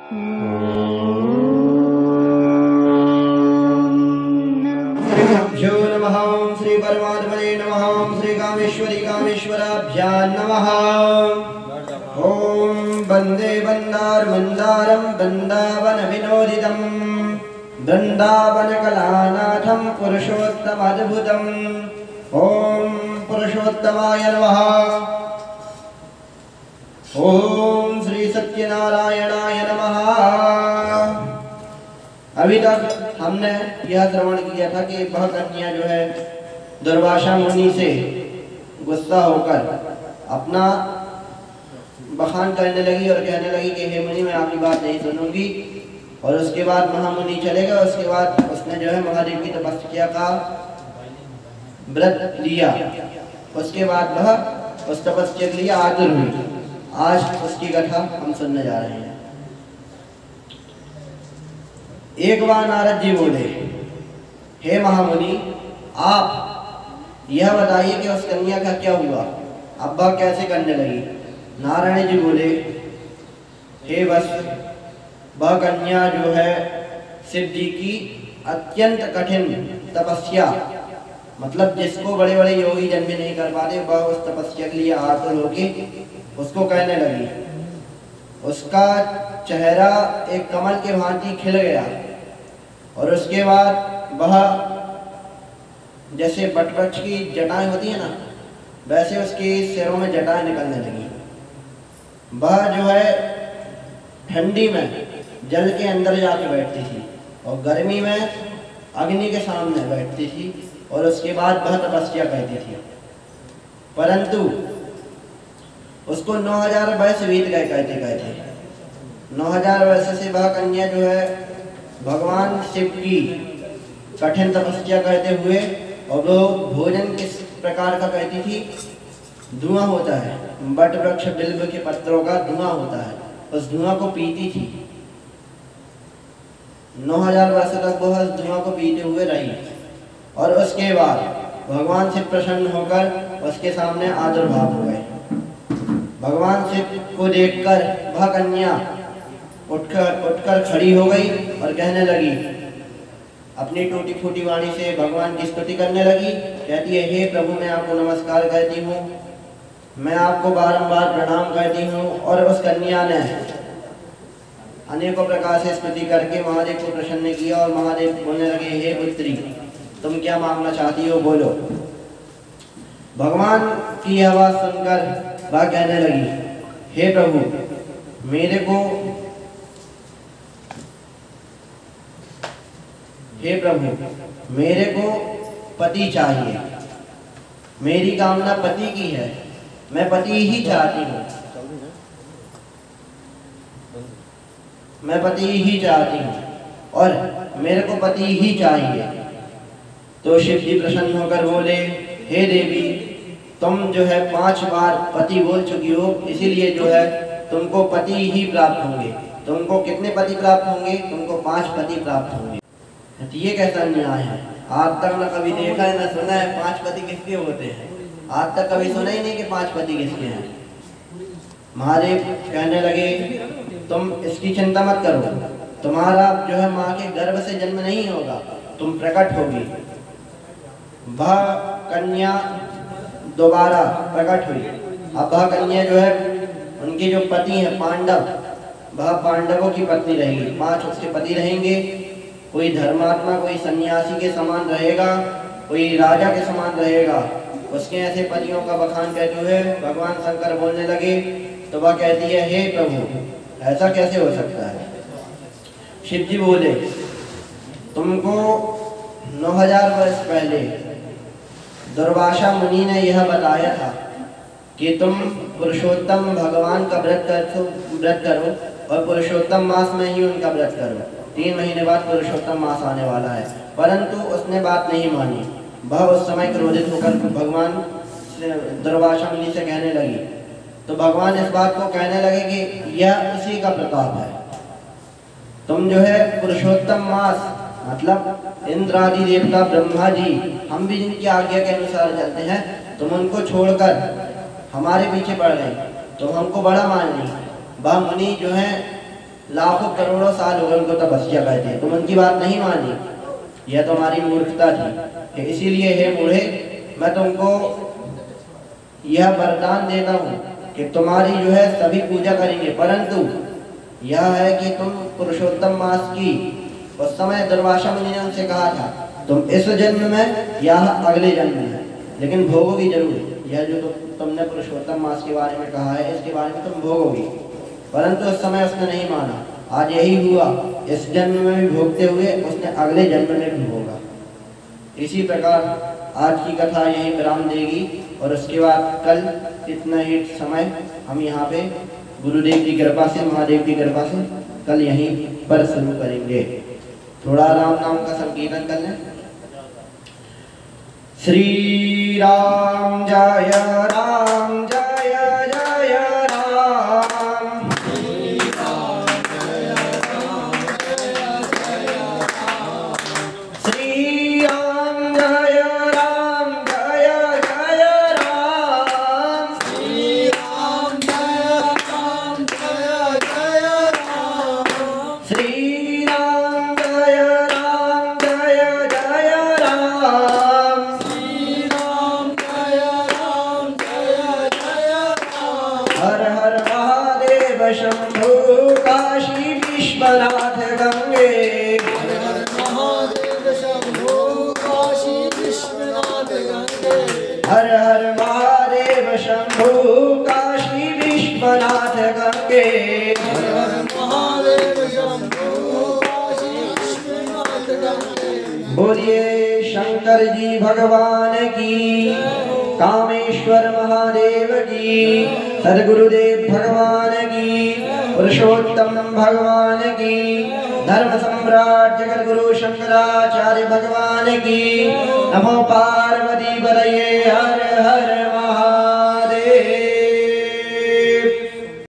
श्रीगुरुभ्यो नमः। ओं श्री परमात्मने नमः। ओं श्री कामेश्वरी कामेश्वराभ्यां नमः। ओं वन्दे वन्दारमन्दारं वृन्दावन विनोदितं वृन्दावन कलानाथं पुरुषोत्तमद्भुतम्। ओं पुरुषोत्तमाय नमः। ओं श्री सत्यनारायणाय नमः। अभी तक हमने यह श्रवण किया था कि वह कन्या जो है दुर्वासा मुनि से गुस्सा होकर अपना बखान करने लगी और कहने लगी कि हे मुनि, मैं आपकी बात नहीं सुनूंगी। और उसके बाद महामुनि चले गए। उसके बाद उसने जो है महादेव की तपस्या का व्रत लिया। उसके बाद वह उस तपस्या के लिए आतुर हुई। आज उसकी कथा हम सुनने जा रहे हैं। एक बार नारद जी बोले, हे महामुनि, आप यह बताइए कि उस कन्या का क्या हुआ, अब वह कैसे करने लगी। नारायण जी बोले, हे बस, वह कन्या जो है शिव जी की अत्यंत कठिन तपस्या, मतलब जिसको बड़े बड़े योगी जन भी नहीं कर पाते, वह उस तपस्या के लिए आतुर होके उसको कहने लगी। उसका चेहरा एक कमल के भांति खिल गया और उसके बाद वह जैसे बटवृक्ष की जटाएं होती है ना, वैसे उसके सिरों में जटाएं निकलने लगी। वह जो है ठंडी में जल के अंदर जाके बैठती थी और गर्मी में अग्नि के सामने बैठती थी और उसके बाद वह तपस्या करती थी। परंतु उसको 9000 वर्ष बीत गए कहते कहते। 9000 वर्ष से वह कन्या जो है भगवान शिव की कठिन तपस्या करते हुए, और वो भोजन किस प्रकार का कहती थी, धुआं होता है, बट वृक्ष बिल्व के पत्रों का धुआं होता है, उस धुआं को पीती थी। 9000 वर्ष तक वो उस धुआं को पीते हुए रही। और उसके बाद भगवान शिव प्रसन्न होकर उसके सामने आविर्भाव हो गए। भगवान शिव को देखकर वह कन्या उठकर खड़ी हो गई और कहने लगी, अपनी टूटी फूटी वाणी से भगवान की स्तुति करने लगी। कहती है, हे प्रभु, मैं आपको नमस्कार करती हूँ, मैं आपको बारंबार प्रणाम करती हूँ। और उस कन्या ने अनेकों प्रकार से स्तुति करके महादेव को प्रसन्न किया और महादेव बोलने लगे, हे पुत्री, तुम क्या मांगना चाहती हो, बोलो। भगवान की आवाज सुनकर वह कहने लगी, हे प्रभु, मेरे को पति चाहिए। मेरी कामना पति की है, मैं पति ही चाहती हूँ, मैं पति ही चाहती हूँ और मेरे को पति ही चाहिए। तो शिव जी प्रसन्न होकर बोले, हे देवी, तुम जो है 5 बार पति बोल चुकी हो, इसीलिए जो है तुमको पति ही प्राप्त होंगे। तुमको कितने पति प्राप्त होंगे? तुमको 5 पति प्राप्त होंगे। ये कैसा न्याय है? आज तक न कभी देखा है न सुना है 5 पति किसके होते हैं। आज तक कभी सुना ही नहीं कि 5 पति किसके हैं। महादेव कहने लगे, तुम इसकी चिंता मत करो, तुम्हारा जो है माँ के गर्भ से जन्म नहीं होगा, तुम प्रकट होगी। वह कन्या दोबारा प्रकट हुई। अब वह कन्या जो है, उनके जो पति हैं पांडव, वह पांडवों की पत्नी रहेगी। 5 उसके पति रहेंगे। कोई धर्मात्मा, कोई सन्यासी के समान रहेगा, कोई राजा के समान रहेगा। उसके ऐसे पतियों का बखान कहते हुए भगवान शंकर बोलने लगे। तो वह कहती है, हे प्रभु, ऐसा कैसे हो सकता है? शिव जी बोले, तुमको 9000 वर्ष पहले दुर्वासा मुनि ने यह बताया था कि तुम पुरुषोत्तम भगवान का व्रत करो और पुरुषोत्तम मास में ही उनका व्रत करो। 3 महीने बाद पुरुषोत्तम मास आने वाला है। परंतु उसने बात नहीं मानी। वह उस समय क्रोधित होकर भगवान दुर्वासा मुनि से कहने लगी। तो भगवान इस बात को कहने लगे कि यह उसी का प्रताप है। तुम जो है पुरुषोत्तम मास, मतलब इंद्र आदि देवता ब्रह्मा जी, हम भी जिनकी आज्ञा के अनुसार चलते हैं, तुम उनको छोड़कर हमारे पीछे पड़ गए, तुम हमको बड़ा मान ली। वह मुनि जो है लाखों करोड़ों साल हो गए उनको तपस्या करते हैं, तुम उनकी बात नहीं मानी। यह तो हमारी मूर्खता थी। इसीलिए हे मूढ़े, मैं तुमको यह वरदान देता हूँ कि तुम्हारी जो है सभी पूजा करेंगे, परंतु यह है कि तुम पुरुषोत्तम मास की उस समय दुर्वासा मुनि ने उनसे कहा था तुम इस जन्म में या अगले जन्म में, लेकिन भोगोगी जरूर। यह जो तुमने पुरुषोत्तम मास के बारे में कहा है इसके बारे में तुम भोगोगी, परंतु उस समय उसने नहीं माना। आज यही हुआ, इस जन्म में भी भोगते हुए उसने अगले जन्म में भी भोगा। इसी प्रकार आज की कथा यही विराम देगी और उसके बाद कल इतना ही समय हम यहाँ पे गुरुदेव की कृपा से, महादेव की कृपा से कल यहीं पर शुरू करेंगे। थोड़ा राम नाम का संकीर्तन कर लें। श्री राम जय राम जय जय राम, श्री राम जय राम जय जय राम, श्री राम जय राम जय जय राम, श्री राम जय राम जय जय राम, श्री राम जय राम जय जय राम, श्री राम जय राम जय जय राम। हर हर महादेव शंभो काशी विश्वनाथ गंगे, हर हर महादेव शंभो काशी विश्वनाथ गंगे, हर हर महादेव शंभो काशी विश्वनाथ गंगे, हर हर महादेव शंभो काशी विश्वनाथ गंगे। बोलिए शंकर जी भगवान की, कामेश्वर महादेव की, सद्गुरुदेव भगवान की, पुरुषोत्तम भगवान की, धर्म सम्राट जगत गुरु शंकराचार्य भगवान की। नमो पार्वती पतये, हर हर